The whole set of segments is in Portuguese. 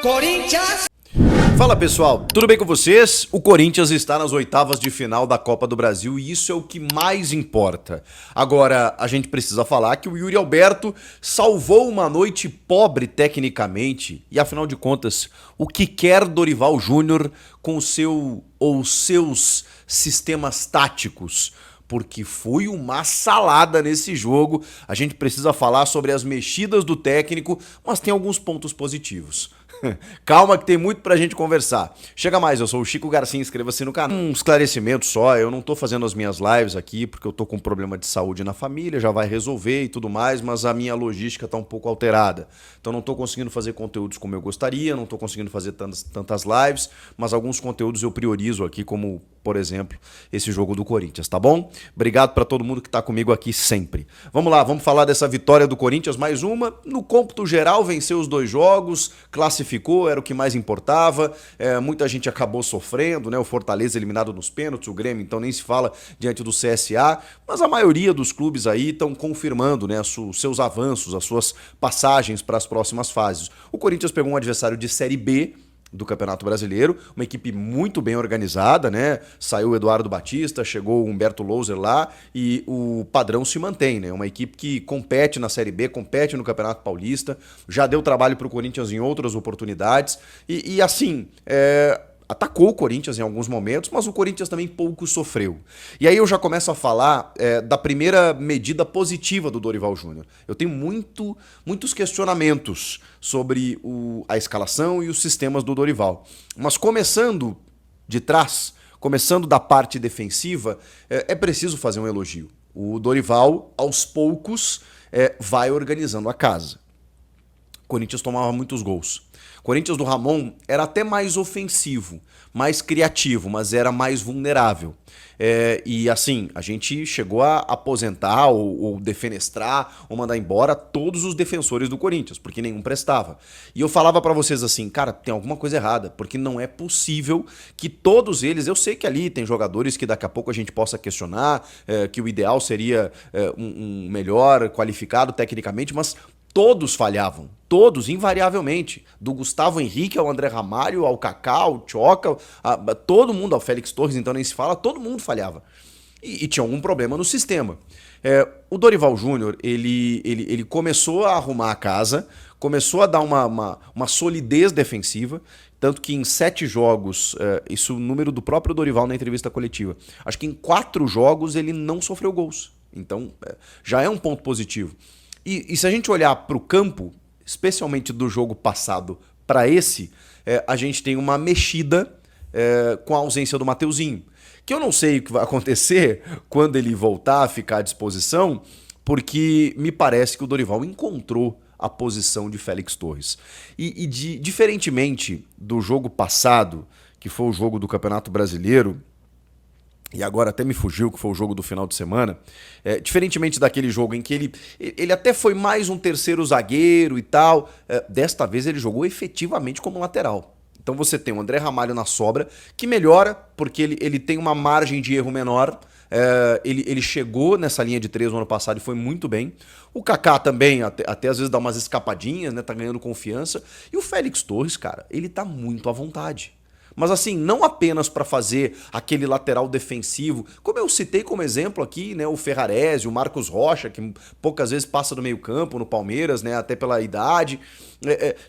Corinthians! Fala pessoal, tudo bem com vocês? O Corinthians está nas oitavas de final da Copa do Brasil e isso é o que mais importa. Agora, a gente precisa falar que o Yuri Alberto salvou uma noite pobre tecnicamente e, afinal de contas, o que quer Dorival Júnior com o seu ou seus sistemas táticos? Porque foi uma salada nesse jogo. A gente precisa falar sobre as mexidas do técnico, mas tem alguns pontos positivos. Calma que tem muito pra gente conversar. Chega mais, eu sou o Chico Garcia, inscreva-se no canal. Um esclarecimento só, eu não tô fazendo as minhas lives aqui porque eu tô com um problema de saúde na família, já vai resolver e tudo mais, mas a minha logística tá um pouco alterada. Então não tô conseguindo fazer conteúdos como eu gostaria, não tô conseguindo fazer tantas lives, mas alguns conteúdos eu priorizo aqui, como, por exemplo, esse jogo do Corinthians, tá bom? Obrigado pra todo mundo que tá comigo aqui sempre. Vamos lá, vamos falar dessa vitória do Corinthians, mais uma. No cômputo geral, venceu os 2 jogos, classificou, era o que mais importava. Muita gente acabou sofrendo, né? O Fortaleza eliminado nos pênaltis, o Grêmio então nem se fala diante do CSA, mas a maioria dos clubes aí estão confirmando, né, os seus avanços, as suas passagens para as próximas fases. O Corinthians pegou um adversário de Série B do Campeonato Brasileiro, uma equipe muito bem organizada, né? Saiu o Eduardo Batista, chegou o Humberto Louser lá e o padrão se mantém, né? Uma equipe que compete na Série B, compete no Campeonato Paulista, já deu trabalho para o Corinthians em outras oportunidades e assim, atacou o Corinthians em alguns momentos, mas o Corinthians também pouco sofreu. E aí eu já começo a falar da primeira medida positiva do Dorival Júnior. Eu tenho muitos questionamentos sobre a escalação e os sistemas do Dorival. Mas começando de trás, começando da parte defensiva, é preciso fazer um elogio. O Dorival, aos poucos, vai organizando a casa. O Corinthians tomava muitos gols. O Corinthians do Ramon era até mais ofensivo, mais criativo, mas era mais vulnerável. E assim, a gente chegou a aposentar ou defenestrar ou mandar embora todos os defensores do Corinthians, porque nenhum prestava. E eu falava pra vocês assim, cara, tem alguma coisa errada, porque não é possível que todos eles, eu sei que ali tem jogadores que daqui a pouco a gente possa questionar, que o ideal seria um melhor qualificado tecnicamente, mas todos falhavam, todos, invariavelmente. Do Gustavo Henrique ao André Ramalho, ao Kaká, ao Tchoca, todo mundo, ao Félix Torres, então nem se fala, todo mundo falhava. E tinha algum problema no sistema. O Dorival Júnior, ele começou a arrumar a casa, começou a dar uma solidez defensiva, tanto que em 7 jogos, isso é o número do próprio Dorival na entrevista coletiva, acho que em 4 jogos ele não sofreu gols. Então, já é um ponto positivo. E se a gente olhar para o campo, especialmente do jogo passado para esse, a gente tem uma mexida com a ausência do Mateuzinho. Que eu não sei o que vai acontecer quando ele voltar a ficar à disposição, porque me parece que o Dorival encontrou a posição de Félix Torres. Diferentemente do jogo passado, que foi o jogo do Campeonato Brasileiro, e agora até me fugiu, que foi o jogo do final de semana, diferentemente daquele jogo em que ele até foi mais um terceiro zagueiro e tal, desta vez ele jogou efetivamente como lateral. Então você tem o André Ramalho na sobra, que melhora, porque ele tem uma margem de erro menor, ele chegou nessa linha de 3 no ano passado e foi muito bem. O Kaká também, até às vezes dá umas escapadinhas, né, tá ganhando confiança. E o Félix Torres, cara, ele tá muito à vontade. Mas assim, não apenas para fazer aquele lateral defensivo, como eu citei como exemplo aqui, né, o Ferrarese, o Marcos Rocha, que poucas vezes passa do meio campo no Palmeiras, né, até pela idade.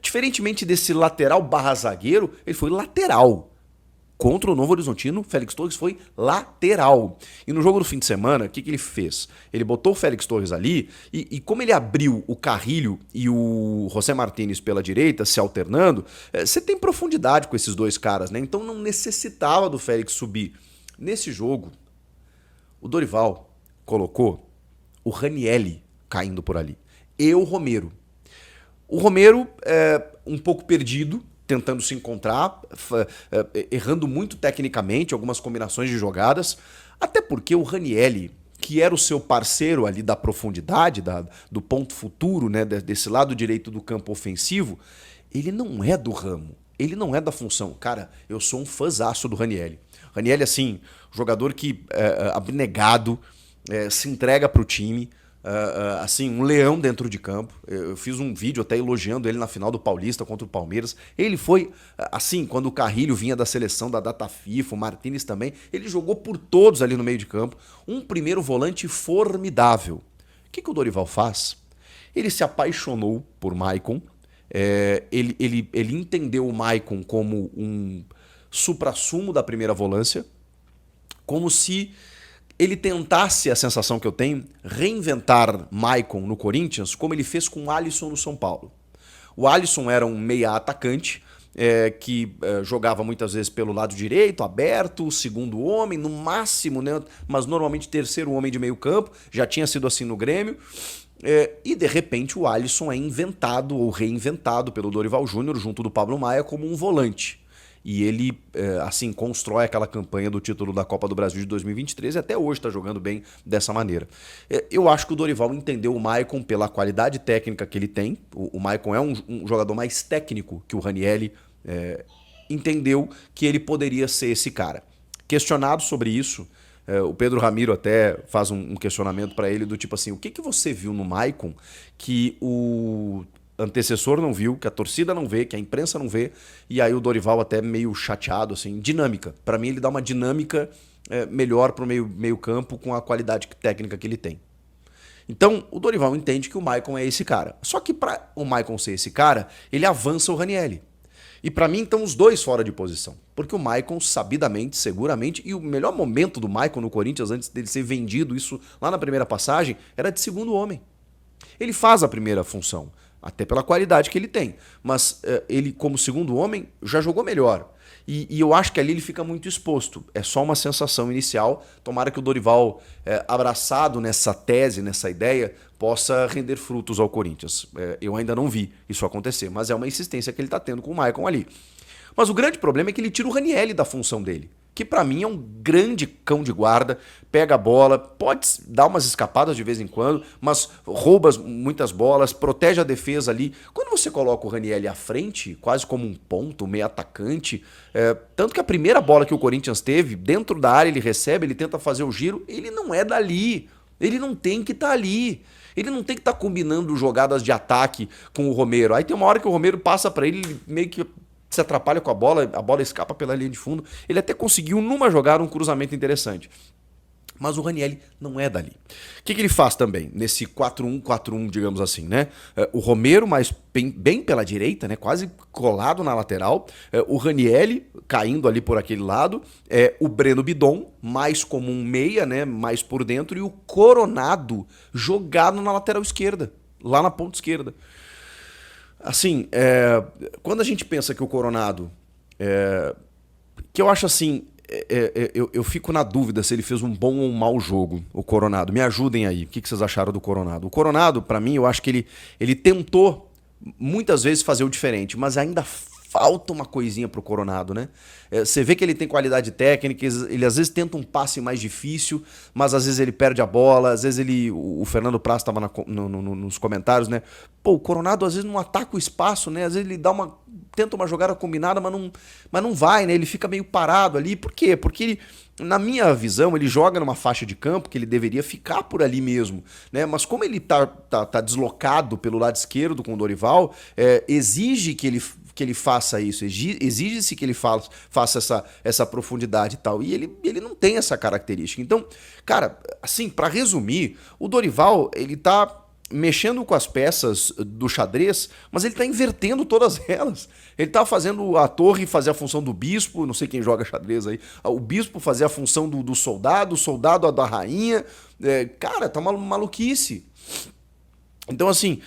Diferentemente desse lateral barra zagueiro, ele foi lateral. Contra o Novo Horizontino, Félix Torres foi lateral. E no jogo do fim de semana, o que ele fez? Ele botou o Félix Torres ali e como ele abriu o Carrilho e o José Martínez pela direita, se alternando, você tem profundidade com esses 2 caras, né? Então não necessitava do Félix subir. Nesse jogo, o Dorival colocou o Ranielli caindo por ali. E o Romero. O Romero, um pouco perdido, tentando se encontrar, errando muito tecnicamente algumas combinações de jogadas, até porque o Ranielli, que era o seu parceiro ali da profundidade, do ponto futuro, né, desse lado direito do campo ofensivo, ele não é do ramo, ele não é da função. Cara, eu sou um fãzaço do Ranielli. Ranielli, assim, jogador que abnegado, se entrega pro time, assim, um leão dentro de campo. Eu fiz um vídeo até elogiando ele na final do Paulista contra o Palmeiras. Ele foi, assim, quando o Carrilho vinha da seleção da data FIFA, o Martínez também, ele jogou por todos ali no meio de campo. Um primeiro volante formidável. O que o Dorival faz? Ele se apaixonou por Maicon. Ele entendeu o Maicon como um suprassumo da primeira volância, como se ele tentasse, a sensação que eu tenho, reinventar Maicon no Corinthians como ele fez com o Alisson no São Paulo. O Alisson era um meia atacante que jogava muitas vezes pelo lado direito, aberto, segundo homem, no máximo, né, mas normalmente terceiro homem de meio campo, já tinha sido assim no Grêmio. E de repente o Alisson é inventado ou reinventado pelo Dorival Júnior junto do Pablo Maia como um volante. E ele, assim, constrói aquela campanha do título da Copa do Brasil de 2023 e até hoje está jogando bem dessa maneira. Eu acho que o Dorival entendeu o Maicon pela qualidade técnica que ele tem. O Maicon é um jogador mais técnico que o Ranieri, entendeu que ele poderia ser esse cara. Questionado sobre isso, o Pedro Ramiro até faz um questionamento para ele do tipo assim, o que você viu no Maicon que o antecessor não viu, que a torcida não vê, que a imprensa não vê, e aí o Dorival até meio chateado, assim, dinâmica. Para mim ele dá uma dinâmica melhor pro meio campo com a qualidade técnica que ele tem. Então o Dorival entende que o Maicon é esse cara. Só que para o Maicon ser esse cara, ele avança o Ranieri. E para mim estão os dois fora de posição. Porque o Maicon, sabidamente, seguramente, e o melhor momento do Maicon no Corinthians, antes dele ser vendido, isso lá na primeira passagem, era de segundo homem. Ele faz a primeira função, até pela qualidade que ele tem. Mas ele, como segundo homem, já jogou melhor. E eu acho que ali ele fica muito exposto. É só uma sensação inicial. Tomara que o Dorival, abraçado nessa tese, nessa ideia, possa render frutos ao Corinthians. Eu ainda não vi isso acontecer, mas é uma insistência que ele está tendo com o Maicon ali. Mas o grande problema é que ele tira o Ranieri da função dele, que para mim é um grande cão de guarda, pega a bola, pode dar umas escapadas de vez em quando, mas rouba muitas bolas, protege a defesa ali. Quando você coloca o Ranieri à frente, quase como um ponto, um meio atacante, tanto que a primeira bola que o Corinthians teve, dentro da área ele recebe, ele tenta fazer o giro, ele não é dali, ele não tem que estar ali. Ele não tem que estar combinando jogadas de ataque com o Romero. Aí tem uma hora que o Romero passa para ele meio que se atrapalha com a bola escapa pela linha de fundo. Ele até conseguiu, numa jogada, um cruzamento interessante. Mas o Ranieri não é dali. O que ele faz também? Nesse 4-1-4-1, digamos assim, né? O Romero, mais bem pela direita, né? Quase colado na lateral. O Ranieri caindo ali por aquele lado. O Breno Bidon, mais como um meia, né? Mais por dentro. E o Coronado jogado na lateral esquerda, lá na ponta esquerda. Assim, quando a gente pensa que o Coronado, que eu acho assim, eu fico na dúvida se ele fez um bom ou um mau jogo, o Coronado. Me ajudem aí, o que vocês acharam do Coronado? O Coronado, pra mim, eu acho que ele tentou muitas vezes fazer o diferente, mas ainda falta uma coisinha pro Coronado, né? Você vê que ele tem qualidade técnica, ele às vezes tenta um passe mais difícil, mas às vezes ele perde a bola, às vezes o Fernando Praz estava nos comentários, né? Pô, o Coronado às vezes não ataca o espaço, né? Às vezes ele tenta uma jogada combinada, mas não vai, né? Ele fica meio parado ali. Por quê? Porque ele, na minha visão, ele joga numa faixa de campo que ele deveria ficar por ali mesmo, né? Mas como ele tá deslocado pelo lado esquerdo com o Dorival, exige que ele faça isso, exige-se que ele faça essa profundidade e tal, e ele não tem essa característica. Então, cara, assim, para resumir, o Dorival, ele tá mexendo com as peças do xadrez, mas ele tá invertendo todas elas. Ele tá fazendo a torre fazer a função do bispo, não sei quem joga xadrez aí, o bispo fazer a função do soldado, o soldado a da rainha. Cara, tá uma maluquice. Então, assim,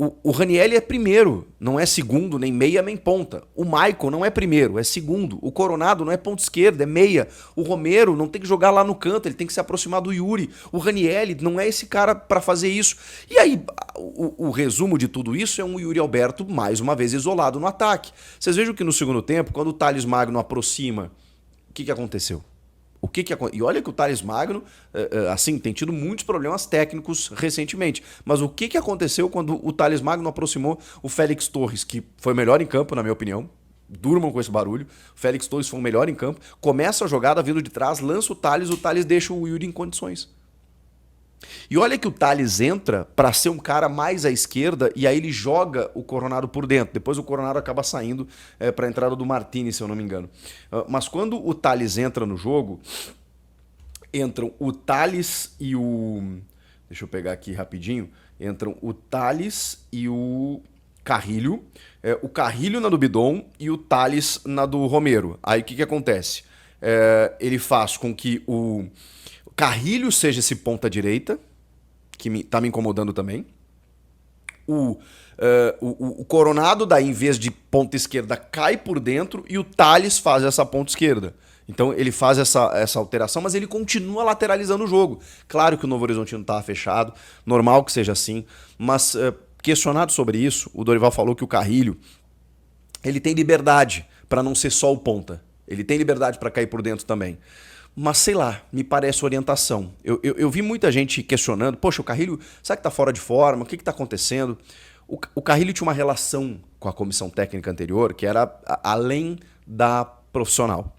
o Ranieri é primeiro, não é segundo, nem meia, nem ponta. O Maicon não é primeiro, é segundo. O Coronado não é ponta esquerda, é meia. O Romero não tem que jogar lá no canto, ele tem que se aproximar do Yuri. O Ranieri não é esse cara para fazer isso. E aí, o resumo de tudo isso é um Yuri Alberto, mais uma vez, isolado no ataque. Vocês vejam que no segundo tempo, quando o Thales Magno aproxima, o que aconteceu? E olha que o Thales Magno, assim, tem tido muitos problemas técnicos recentemente. Mas o que aconteceu quando o Thales Magno aproximou o Félix Torres, que foi melhor em campo, na minha opinião? Durmam com esse barulho. O Félix Torres foi o melhor em campo. Começa a jogada vindo de trás, lança o Thales deixa o Yuri em condições. E olha que o Thales entra para ser um cara mais à esquerda e aí ele joga o Coronado por dentro. Depois o Coronado acaba saindo para a entrada do Martini, se eu não me engano. Mas quando o Thales entra no jogo, entram o Thales e o... Deixa eu pegar aqui rapidinho. Entram o Thales e o Carrilho. O Carrilho na do Bidon e o Thales na do Romero. Aí o que acontece? Ele faz com que o Carrilho seja esse ponta direita, que tá me incomodando também. O Coronado, daí, em vez de ponta esquerda, cai por dentro e o Thales faz essa ponta esquerda. Então ele faz essa alteração, mas ele continua lateralizando o jogo. Claro que o Novo Horizontino estava fechado, normal que seja assim, mas questionado sobre isso, o Dorival falou que o Carrilho ele tem liberdade para não ser só o ponta. Ele tem liberdade para cair por dentro também. Mas sei lá, me parece orientação. Eu vi muita gente questionando, poxa, o Carrilho, será que tá fora de forma? O que tá acontecendo? O Carrilho tinha uma relação com a comissão técnica anterior que era além da profissional.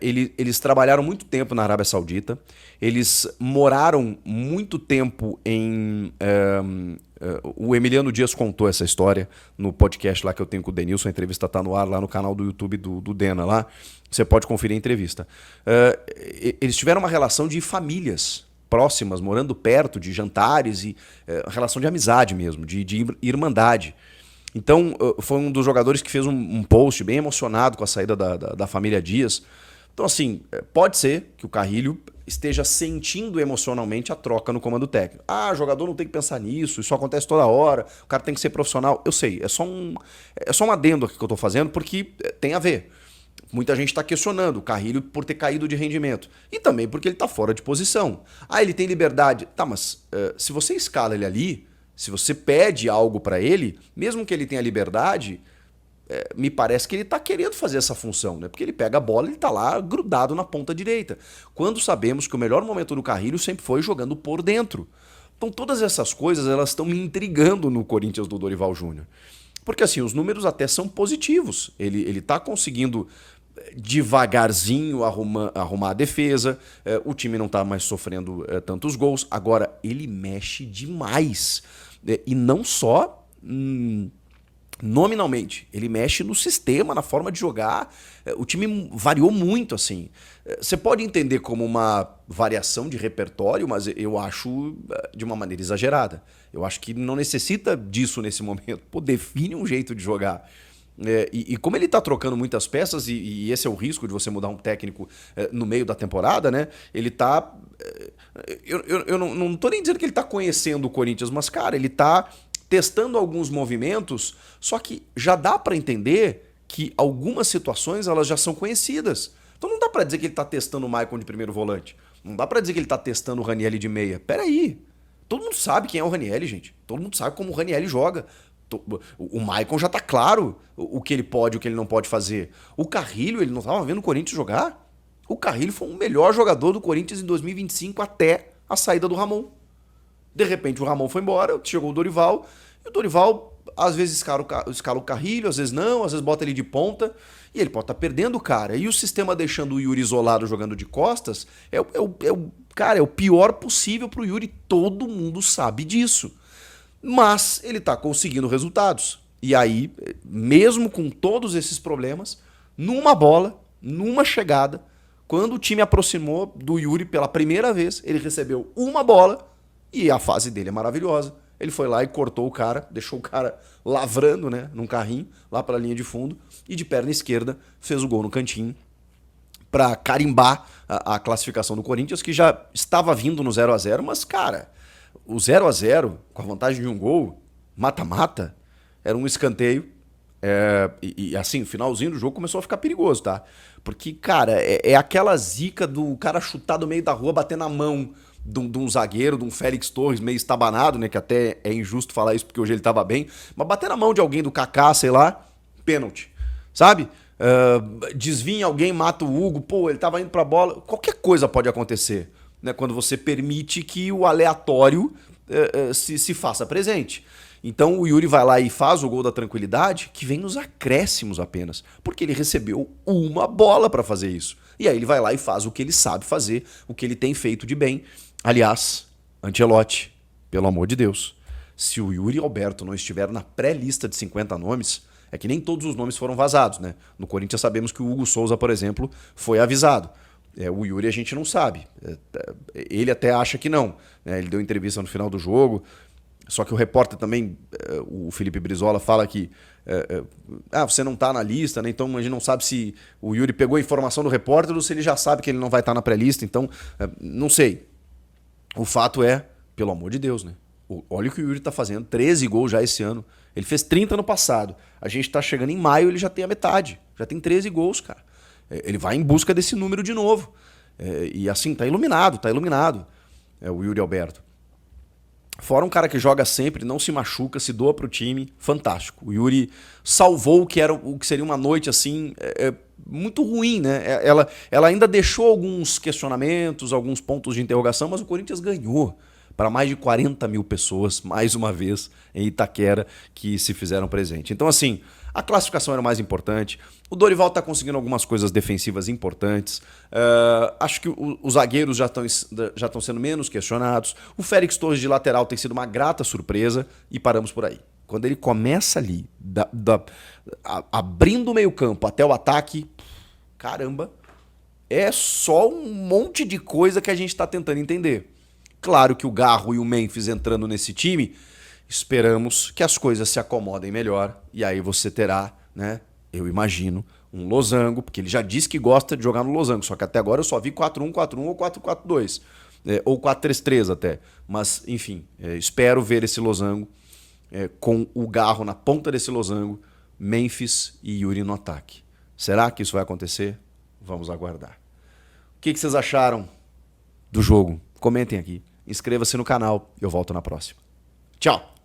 Eles trabalharam muito tempo na Arábia Saudita, eles moraram muito tempo em... o Emiliano Dias contou essa história no podcast lá que eu tenho com o Denilson, a entrevista tá no ar lá no canal do YouTube do Dena lá, você pode conferir a entrevista. Eles tiveram uma relação de famílias próximas, morando perto, de jantares, e relação de amizade mesmo, de irmandade. Então, foi um dos jogadores que fez um post bem emocionado com a saída da família Dias. Então, assim, pode ser que o Carrilho esteja sentindo emocionalmente a troca no comando técnico. Ah, jogador não tem que pensar nisso, isso acontece toda hora, o cara tem que ser profissional. Eu sei, é só um adendo aqui que eu tô fazendo, porque tem a ver. Muita gente está questionando o Carrilho por ter caído de rendimento. E também porque ele está fora de posição. Ah, ele tem liberdade. Tá, mas se você escala ele ali, se você pede algo para ele, mesmo que ele tenha liberdade, me parece que ele está querendo fazer essa função, né? Porque ele pega a bola e ele está lá grudado na ponta direita. Quando sabemos que o melhor momento do Carrilho sempre foi jogando por dentro. Então todas essas coisas elas estão me intrigando no Corinthians do Dorival Júnior. Porque assim, os números até são positivos. Ele está conseguindo devagarzinho arrumar a defesa, o time não está mais sofrendo tantos gols. Agora, ele mexe demais. E não só nominalmente, ele mexe no sistema, na forma de jogar. O time variou muito, assim. Você pode entender como uma variação de repertório, mas eu acho de uma maneira exagerada. Eu acho que não necessita disso nesse momento. Pô, define um jeito de jogar. E como ele está trocando muitas peças, e esse é o risco de você mudar um técnico no meio da temporada, né? Ele está... Eu não estou nem dizendo que ele está conhecendo o Corinthians, mas, cara, ele está testando alguns movimentos, só que já dá para entender que algumas situações elas já são conhecidas. Então não dá para dizer que ele está testando o Maicon de primeiro volante. Não dá para dizer que ele está testando o Ranieri de meia. Peraí. Todo mundo sabe quem é o Ranieri, gente. Todo mundo sabe como o Ranieri joga. O Maicon já tá claro o que ele pode e o que ele não pode fazer. O Carrilho, ele não estava vendo o Corinthians jogar? O Carrilho foi o melhor jogador do Corinthians em 2025 até a saída do Ramon. De repente o Ramon foi embora, chegou o Dorival, e o Dorival às vezes escala o Carrilho, às vezes não, às vezes bota ele de ponta, e ele pode estar perdendo o cara. E o sistema deixando o Yuri isolado jogando de costas cara, é o pior possível pro Yuri, todo mundo sabe disso. Mas ele está conseguindo resultados. E aí, mesmo com todos esses problemas, numa bola, numa chegada, quando o time aproximou do Yuri pela primeira vez, ele recebeu uma bola e a fase dele é maravilhosa. Ele foi lá e cortou o cara, deixou o cara lavrando, né, num carrinho, lá para a linha de fundo, e de perna esquerda fez o gol no cantinho para carimbar a classificação do Corinthians, que já estava vindo no 0-0, mas, cara... O 0-0, com a vantagem de um gol, mata-mata, era um escanteio. E assim, o finalzinho do jogo começou a ficar perigoso, tá? Porque, cara, é aquela zica do cara chutar do meio da rua, bater na mão de um zagueiro, de um Félix Torres meio estabanado, né? Que até é injusto falar isso porque hoje ele tava bem. Mas bater na mão de alguém do Kaká, sei lá, pênalti, sabe? Desvia alguém, mata o Hugo, pô, ele tava indo pra bola. Qualquer coisa pode acontecer. Né, quando você permite que o aleatório se faça presente. Então o Yuri vai lá e faz o gol da tranquilidade, que vem nos acréscimos apenas, porque ele recebeu uma bola para fazer isso. E aí ele vai lá e faz o que ele sabe fazer, o que ele tem feito de bem. Aliás, Ancelotti, pelo amor de Deus. Se o Yuri Alberto não estiver na pré-lista de 50 nomes, é que nem todos os nomes foram vazados, né? No Corinthians sabemos que o Hugo Souza, por exemplo, foi avisado. O Yuri a gente não sabe. Ele até acha que não, né? Ele deu entrevista no final do jogo, só que o repórter também, o Felipe Brizola, fala que você não tá na lista, né? Então a gente não sabe se o Yuri pegou a informação do repórter ou se ele já sabe que ele não vai estar na pré-lista, então não sei. O fato é, pelo amor de Deus, né? Olha o que o Yuri tá fazendo, 13 gols já esse ano. Ele fez 30 no passado. A gente tá chegando em maio, ele já tem a metade. Já tem 13 gols, cara. Ele vai em busca desse número de novo. E assim, tá iluminado, o Yuri Alberto. Fora um cara que joga sempre, não se machuca, se doa pro time, fantástico. O Yuri salvou o que seria uma noite assim, muito ruim, né? Ela ainda deixou alguns questionamentos, alguns pontos de interrogação, mas o Corinthians ganhou para mais de 40 mil pessoas, mais uma vez, em Itaquera, que se fizeram presente. Então, assim, a classificação era o mais importante. O Dorival está conseguindo algumas coisas defensivas importantes. Acho que os zagueiros já estão sendo menos questionados. O Félix Torres de lateral tem sido uma grata surpresa e paramos por aí. Quando ele começa ali, abrindo o meio-campo até o ataque, caramba, é só um monte de coisa que a gente está tentando entender. Claro que o Garro e o Memphis entrando nesse time, esperamos que as coisas se acomodem melhor. E aí você terá, né, eu imagino, um losango, porque ele já disse que gosta de jogar no losango, só que até agora eu só vi 4-1-4-1 ou 4-4-2, ou 4-3-3 até. Mas, enfim, espero ver esse losango com o Garro na ponta desse losango, Memphis e Yuri no ataque. Será que isso vai acontecer? Vamos aguardar. O que vocês acharam do jogo? Comentem aqui. Inscreva-se no canal. Eu volto na próxima. Tchau!